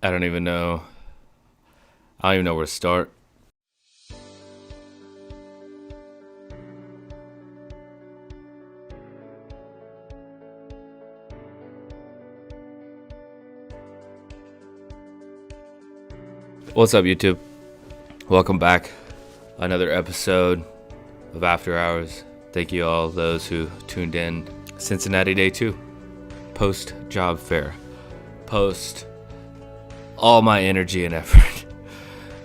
I don't even know. I don't even know where to start. What's up, YouTube? Welcome back. Another episode of After Hours. Thank you all those who tuned in. Cincinnati Day 2. Post job fair. Post all my energy and effort.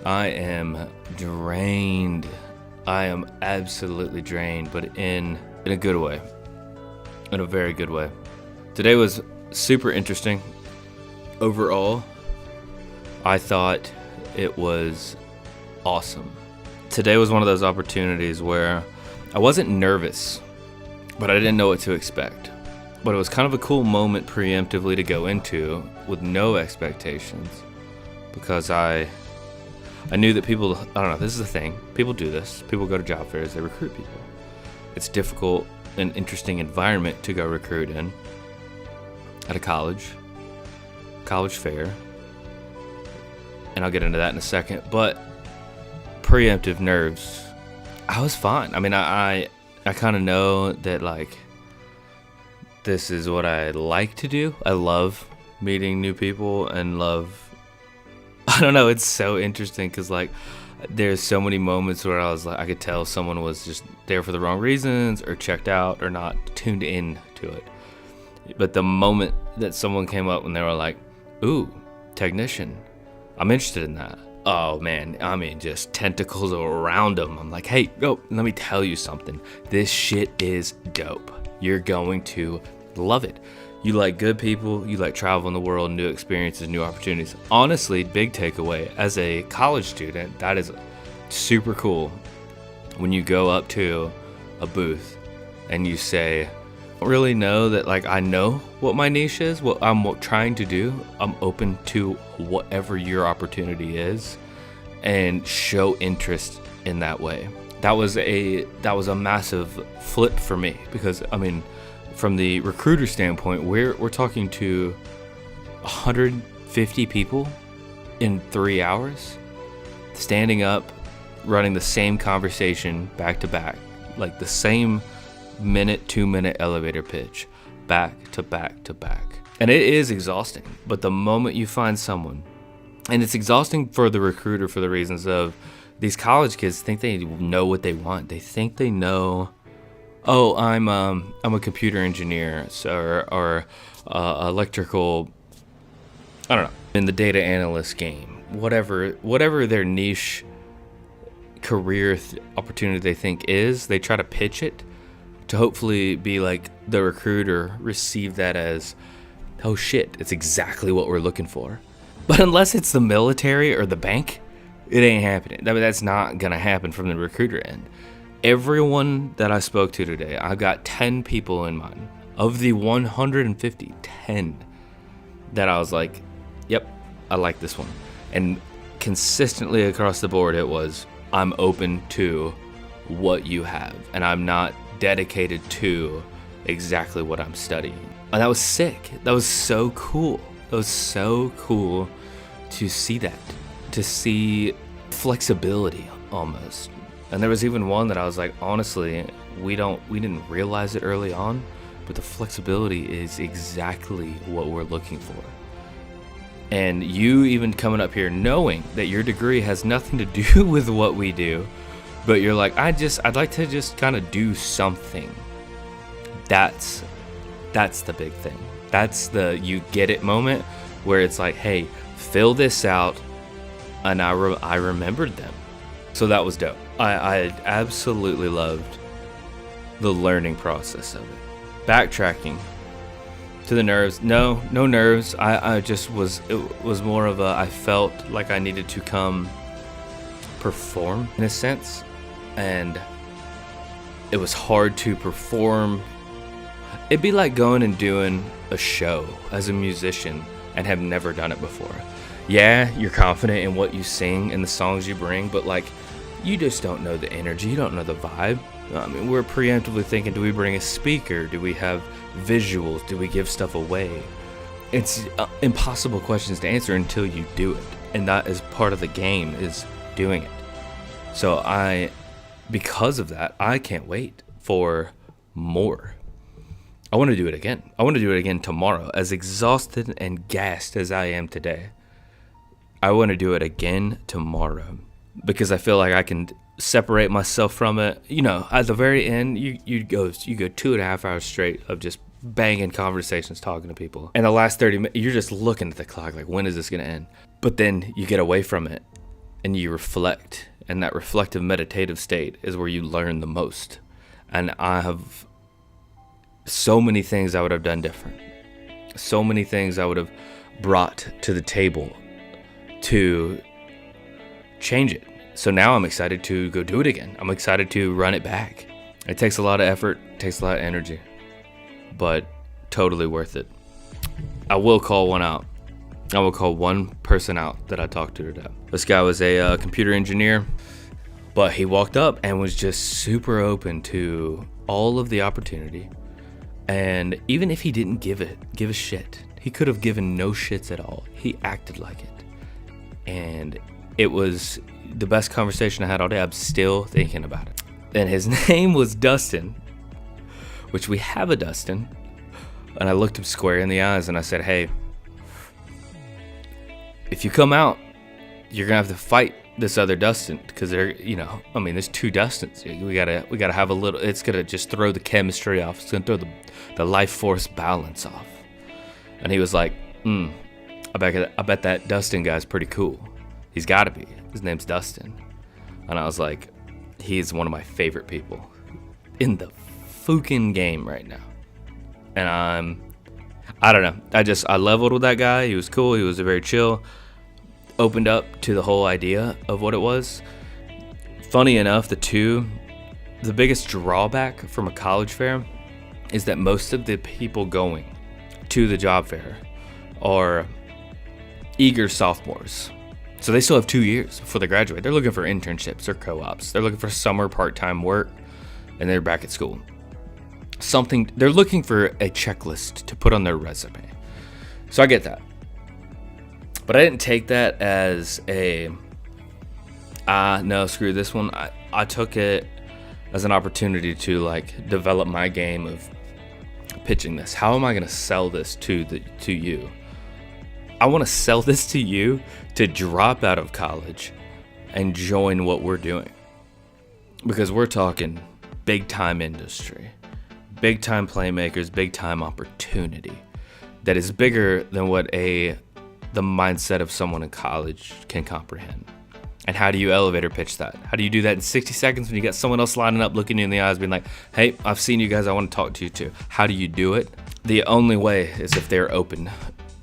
I am drained. I am absolutely drained, but in a good way. In a very good way. Today was super interesting. Overall, I thought it was awesome. Today was one of those opportunities where I wasn't nervous, but I didn't know what to expect. But it was kind of a cool moment preemptively to go into with no expectations, because I knew that people, I don't know, this is a thing. People do this. People go to job fairs, they recruit people. It's difficult and interesting environment to go recruit in at a college fair. And I'll get into that in a second. But preemptive nerves, I was fine. I mean, I kind of know that, like, this is what I like to do. I love meeting new people and I don't know, it's so interesting because, like, there's so many moments where I was like, I could tell someone was just there for the wrong reasons or checked out or not tuned in to it. But the moment that someone came up and they were like, ooh, technician, I'm interested in that. Oh man, I mean, just tentacles around them. I'm like, hey, go, let me tell you something. This shit is dope. You're going to love it. You like good people, you like traveling the world, new experiences, new opportunities. Honestly, big takeaway, as a college student, that is super cool when you go up to a booth and you say, I don't really know that, like, I know what my niche is, what I'm trying to do. I'm open to whatever your opportunity is and show interest in that way. That was a massive flip for me, because I mean, from the recruiter standpoint, we're talking to 150 people in 3 hours, standing up, running the same conversation back to back, like the same 2-minute elevator pitch, back to back to back. And it is exhausting, but the moment you find someone, and it's exhausting for the recruiter for the reasons of these college kids think they know what they want. They think they know, oh, I'm a computer engineer, or electrical, I don't know, in the data analyst game, whatever their niche career opportunity they think is, they try to pitch it to hopefully be like, the recruiter receive that as, oh shit, it's exactly what we're looking for. But unless it's the military or the bank, it ain't happening. I mean, that's not gonna happen from the recruiter end. Everyone that I spoke to today, I've got 10 people in mind. Of the 150, 10 that I was like, yep, I like this one. And consistently across the board, it was, I'm open to what you have, and I'm not dedicated to exactly what I'm studying. And that was sick. That was so cool. That was so cool to see that, to see flexibility almost. And there was even one that I was like, honestly, we didn't realize it early on, but the flexibility is exactly what we're looking for. And you even coming up here knowing that your degree has nothing to do with what we do, but you're like, I'd like to just kind of do something. That's the big thing. That's the you get it moment where it's like, hey, fill this out, and I remembered them. So that was dope. I absolutely loved the learning process of it. Backtracking to the nerves. No nerves. I just was, it was more of a, I felt like I needed to come perform in a sense. And it was hard to perform. It'd be like going and doing a show as a musician and have never done it before. Yeah, you're confident in what you sing and the songs you bring, but like, you just don't know the energy, you don't know the vibe. I mean, we're preemptively thinking, do we bring a speaker? Do we have visuals? Do we give stuff away? it's impossible questions to answer until you do it. And that is part of the game, is doing it. So because of that, I can't wait for more. I want to do it again. I want to do it again tomorrow. As exhausted and gassed as I am today, I want to do it again tomorrow because I feel like I can separate myself from it. You know, at the very end, you go 2.5 hours straight of just banging conversations, talking to people. And the last 30 minutes, you're just looking at the clock like, when is this going to end? But then you get away from it and you reflect. And that reflective meditative state is where you learn the most. And I have so many things I would have done different. So many things I would have brought to the table to change it. So now I'm excited to go do it again. I'm excited to run it back. It takes a lot of effort, it takes a lot of energy, but totally worth it. I will call one out. I will call one person out that I talked to today. This guy was a computer engineer, but he walked up and was just super open to all of the opportunity. And even if he didn't give a shit, he could have given no shits at all. He acted like it. And it was the best conversation I had all day. I'm still thinking about it. And his name was Dustin, which we have a Dustin. And I looked him square in the eyes and I said, hey, if you come out, you're gonna have to fight this other Dustin, because there's two Dustins. We gotta have a little. It's gonna just throw the chemistry off. It's gonna throw the life force balance off. And he was like, I bet that Dustin guy's pretty cool. He's gotta be. His name's Dustin. And I was like, he's one of my favorite people in the fucking game right now. And I don't know. I leveled with that guy. He was cool. He was very chill. Opened up to the whole idea of what it was. Funny enough, the biggest drawback from a college fair is that most of the people going to the job fair are eager sophomores. So they still have 2 years before they graduate. They're looking for internships or co-ops. They're looking for summer part-time work, and they're back at school. They're looking for a checklist to put on their resume. So I get that. But I didn't take that as no, screw this one. I took it as an opportunity to develop my game of pitching this. How am I going to sell this to you? I want to sell this to you to drop out of college and join what we're doing. Because we're talking big time industry, big time playmakers, big time opportunity that is bigger than what the mindset of someone in college can comprehend. And how do you elevator pitch that? How do you do that in 60 seconds when you got someone else lining up, looking you in the eyes, being like, hey, I've seen you guys, I want to talk to you too. How do you do it? The only way is if they're open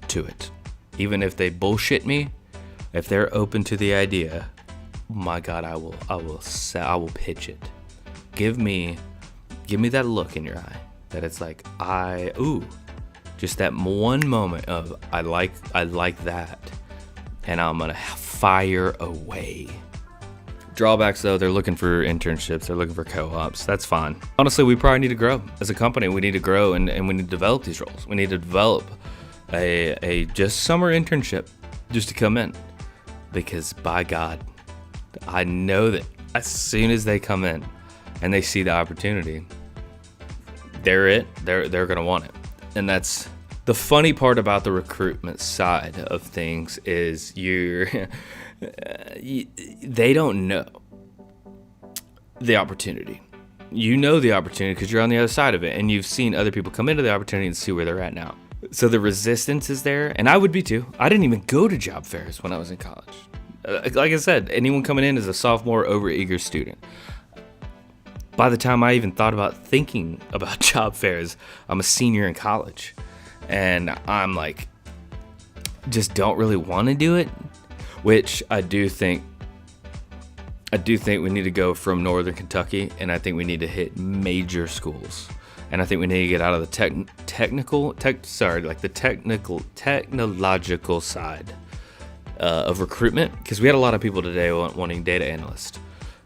to it. Even if they bullshit me, if they're open to the idea, my God, I will pitch it. Give me that look in your eye that it's like, just that one moment of I like that, and I'm gonna fire away. Drawbacks though, they're looking for internships, they're looking for co-ops. That's fine. Honestly, we probably need to grow as a company. We need to grow and we need to develop these roles. We need to develop a just summer internship just to come in, because by God, I know that as soon as they come in and they see the opportunity, they're gonna want it. And that's the funny part about the recruitment side of things is they don't know the opportunity. You know the opportunity because you're on the other side of it, and you've seen other people come into the opportunity and see where they're at now. So the resistance is there, and I would be too. I didn't even go to job fairs when I was in college. Like I said, anyone coming in is a sophomore, overeager student. By the time I even thought about thinking about job fairs, I'm a senior in college. And I'm like, just don't really want to do it, which I do think we need to go from Northern Kentucky, and I think we need to hit major schools. And I think we need to get out of the technological side of recruitment, because we had a lot of people today wanting data analysts.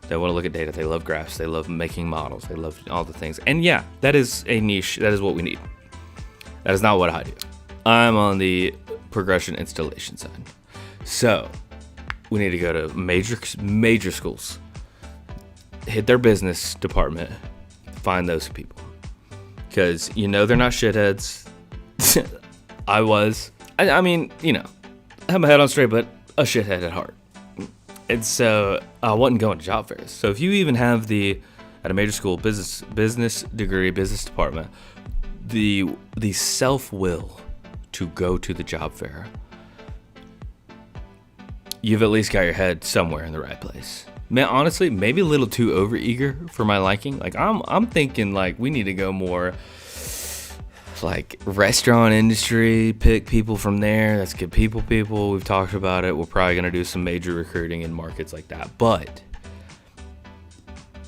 They want to look at data. They love graphs. They love making models. They love all the things. And yeah, that is a niche. That is what we need. That is not what I do. I'm on the progression installation side. So we need to go to major schools, hit their business department, find those people, because they're not shitheads. I mean, I have my head on straight, but a shithead at heart. And so I wasn't going to job fairs. So if you even have at a major school business degree, business department, the self-will to go to the job fair, you've at least got your head somewhere in the right place. Man, honestly, maybe a little too overeager for my liking. Like I'm thinking like we need to go more like restaurant industry, pick people from there. Let's get people. We've talked about it. We're probably gonna do some major recruiting in markets like that. But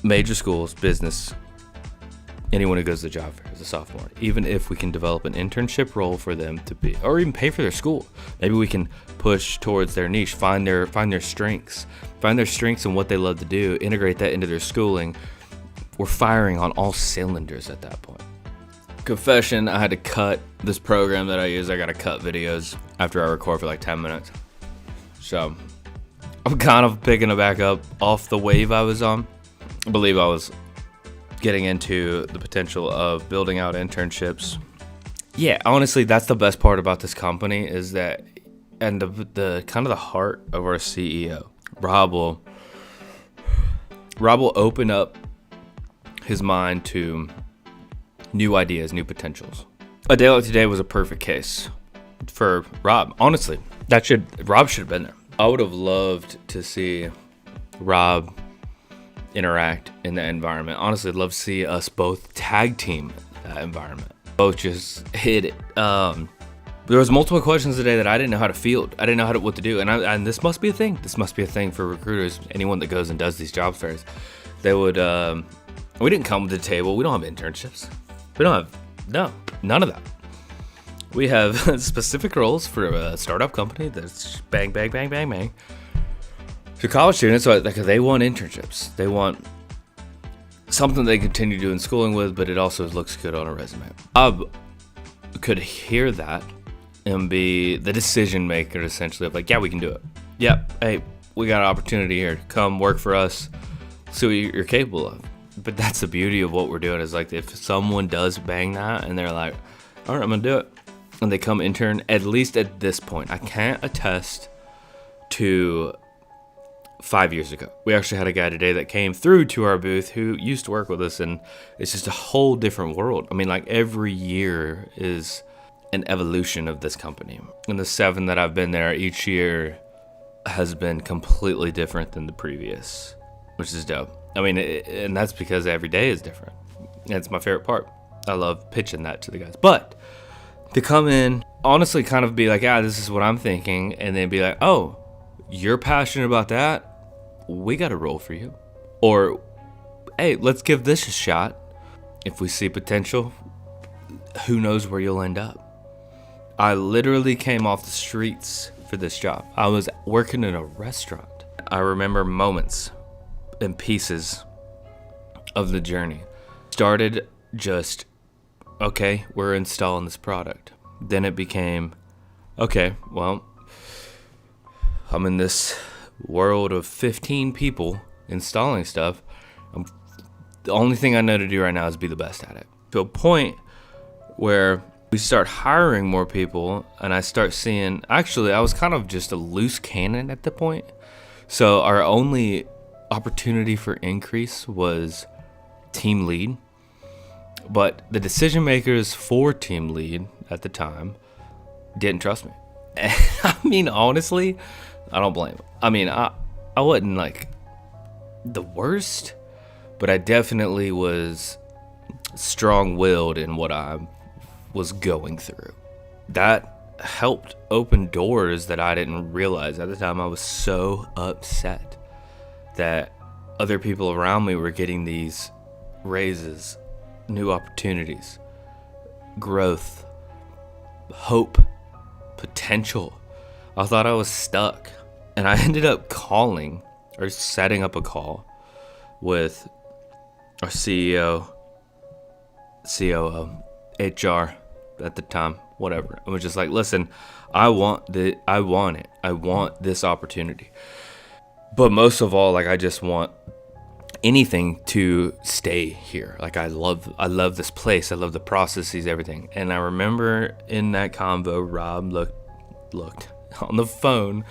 major schools, business, anyone who goes to the job fair as a sophomore, even if we can develop an internship role for them to be, or even pay for their school, maybe we can push towards their niche, find their strengths and what they love to do, integrate that into their schooling. We're firing on all cylinders at that point. Confession, I had to cut this program that I use. I gotta cut videos after I record for like 10 minutes. So I'm kind of picking it back up off the wave I was on. I believe I was getting into the potential of building out internships. Yeah, honestly, that's the best part about this company is that, and the kind of the heart of our CEO, Rob will open up his mind to new ideas, new potentials. A day like today was a perfect case for Rob. Honestly, Rob should have been there. I would have loved to see Rob interact in that environment. Honestly, I'd love to see us both tag team that environment. Both just hit it. There was multiple questions today that I didn't know how to field. I didn't know what to do. And this must be a thing. This must be a thing for recruiters. Anyone that goes and does these job fairs. They would, we didn't come to the table. We don't have internships. We don't have, none of that. We have specific roles for a startup company that's bang, bang, bang, bang, bang. To college students, they want internships. They want something they continue doing schooling with, but it also looks good on a resume. I could hear that and be the decision maker, essentially, of like, yeah, we can do it. Yep, hey, we got an opportunity here. Come work for us, see what you're capable of. But that's the beauty of what we're doing is like if someone does bang that and they're like, all right, I'm going to do it. And they come intern, at least at this point. I can't attest to 5 years ago. We actually had a guy today that came through to our booth who used to work with us, and it's just a whole different world. I mean, like every year is an evolution of this company. And the 7 that I've been there, each year has been completely different than the previous, which is dope. I mean, and that's because every day is different. And it's my favorite part. I love pitching that to the guys. But to come in, honestly kind of be like, this is what I'm thinking, and then be like, oh, you're passionate about that? We got a role for you. Or, hey, let's give this a shot. If we see potential, who knows where you'll end up. I literally came off the streets for this job. I was working in a restaurant. I remember moments and pieces of the journey. Started just, okay, we're installing this product. Then it became, okay, well, I'm in this world of 15 people installing stuff. The only thing I know to do right now is be the best at it. To a point where we start hiring more people and I start seeing, actually, I was kind of just a loose cannon at the point. So our only opportunity for increase was team lead. But the decision makers for team lead at the time didn't trust me. And I mean, honestly, I don't blame them. I mean, I wasn't like the worst, but I definitely was strong-willed in what I was going through. That helped open doors that I didn't realize. At the time, I was so upset that other people around me were getting these raises, new opportunities, growth, hope, potential. I thought I was stuck. And I ended up calling or setting up a call with our CEO, COO, HR at the time, whatever. I was just like, listen, I want it. I want this opportunity. But most of all, like, I just want anything to stay here. Like, I love this place. I love the processes, everything. And I remember in that convo, Rob looked on the phone,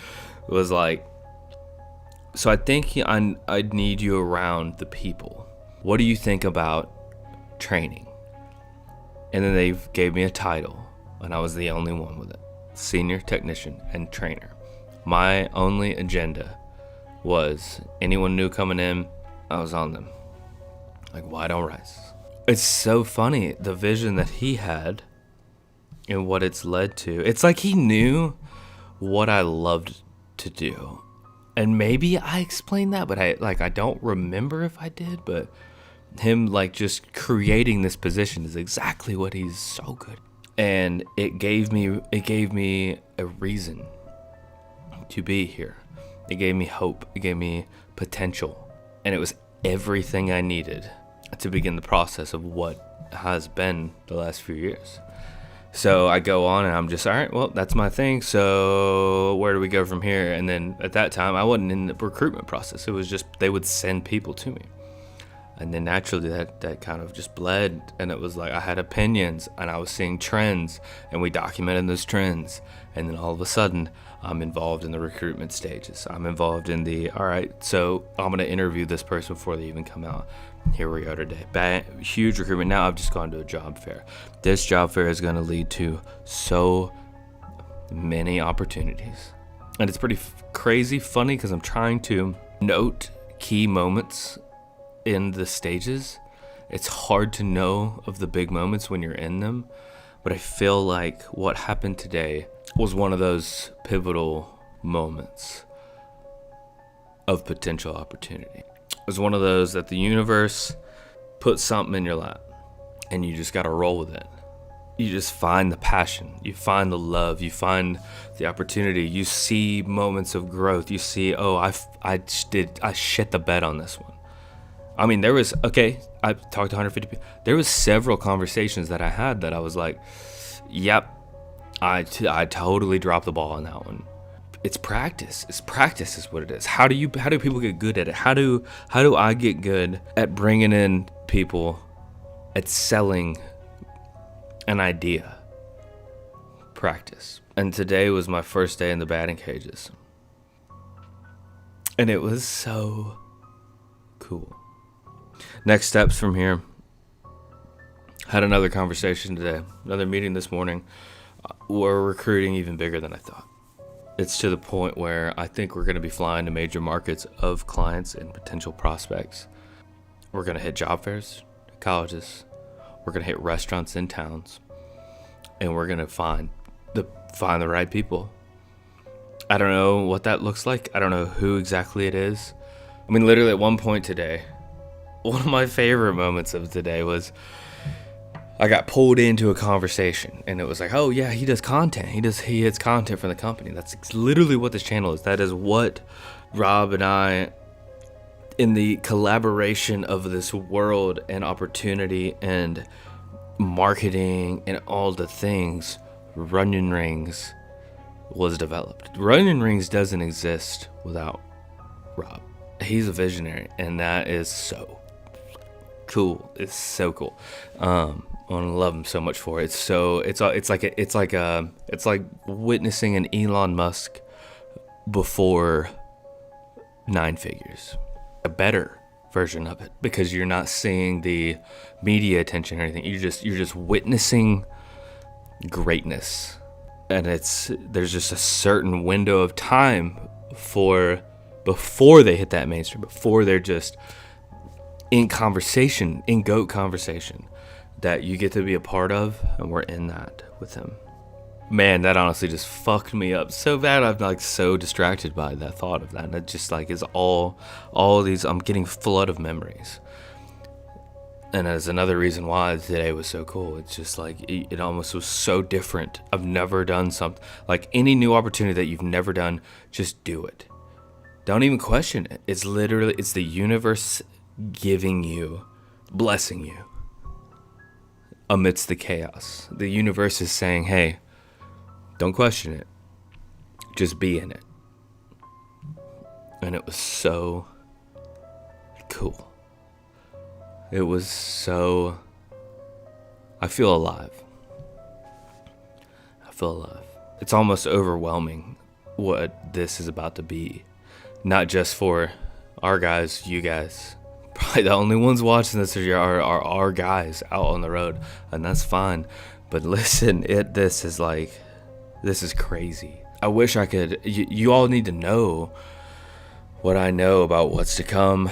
was like, so I think I'd need you around the people. What do you think about training? And then they gave me a title, and I was the only one with it. Senior technician and trainer. My only agenda was anyone new coming in, I was on them. Like white on rice. It's so funny, the vision that he had and what it's led to. It's like he knew what I loved to do. And maybe I explained that, but I don't remember if I did, but him like just creating this position is exactly what he's so good. And it gave me a reason to be here. It gave me hope. It gave me potential. And it was everything I needed to begin the process of what has been the last few years. So I go on and I'm just, all right, well, that's my thing. So where do we go from here? And then at that time, I wasn't in the recruitment process. It was just, they would send people to me. And then naturally that kind of just bled. And it was like, I had opinions and I was seeing trends and we documented those trends. And then all of a sudden I'm involved in the recruitment stages. I'm involved in the, all right, so I'm going to interview this person before they even come out. Here we are today. Huge recruitment. Now I've just gone to a job fair. This job fair is going to lead to so many opportunities. And it's pretty crazy funny because I'm trying to note key moments in the stages. It's hard to know of the big moments when you're in them. But I feel like what happened today was one of those pivotal moments of potential opportunity. It was one of those that the universe put something in your lap and you just got to roll with it. You just find the passion, you find the love, you find the opportunity, you see moments of growth. You see, oh, I shit the bed on this one. I mean, I talked to 150 people. There was several conversations that I had that I was like, yep, I totally dropped the ball on that one. It's practice. Practice is what it is. How do people get good at it? How do I get good at bringing in people, at selling an idea? Practice. And today was my first day in the batting cages. And it was so cool. Next steps from here. Had another conversation today, another meeting this morning. We're recruiting even bigger than I thought. It's to the point where I think we're going to be flying to major markets of clients and potential prospects. We're going to hit job fairs, colleges. We're going to hit restaurants in towns. And we're going to find the right people. I don't know what that looks like. I don't know who exactly it is. I mean, literally at one point today, one of my favorite moments of today was I got pulled into a conversation and it was like, oh yeah, he does content. He hits content for the company. That's literally what this channel is. That is what Rob and I, in the collaboration of this world and opportunity and marketing and all the things, Runyon Rings was developed. Runyon Rings doesn't exist without Rob. He's a visionary, and that is so cool. It's so cool. I love him so much for it. It's like witnessing an Elon Musk before 9 figures. A better version of it, because you're not seeing the media attention or anything. You're just witnessing greatness, and there's just a certain window of time before they hit that mainstream, before they're just in GOAT conversation that you get to be a part of, and we're in that with him. Man, that honestly just fucked me up so bad. I'm like so distracted by that thought of that, and it just like is all these, I'm getting flood of memories. And that's another reason why today was so cool. It's just like it almost was so different. I've never done something like any new opportunity that you've never done. Just do it. Don't even question it. It's the universe giving you, blessing you. amidst the chaos. The universe is saying, hey, don't question it. Just be in it. And it was so cool. It was so... I feel alive. It's almost overwhelming what this is about to be. Not just for our guys, you guys. Probably the only ones watching this are our guys out on the road. And that's fine. But listen, this is crazy. I wish I could... You all need to know what I know about what's to come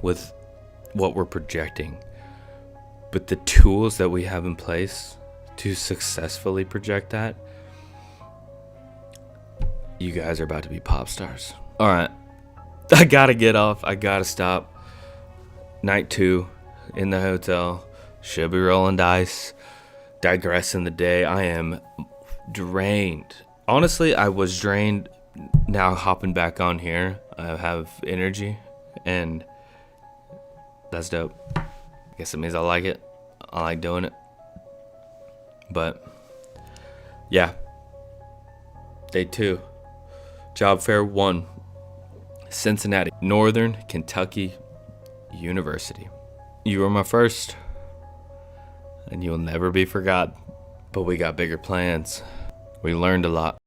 with what we're projecting. But the tools that we have in place to successfully project that, you guys are about to be pop stars. All right, I gotta get off. I gotta stop. Night 2 in the hotel. Should be rolling dice. Digressing the day. I am drained. Honestly, I was drained. Now hopping back on here, I have energy, and that's dope. I guess it means I like it. I like doing it. But yeah, day 2, job fair 1, Cincinnati, Northern Kentucky University. You were my first, and you'll never be forgot. But we got bigger plans. We learned a lot.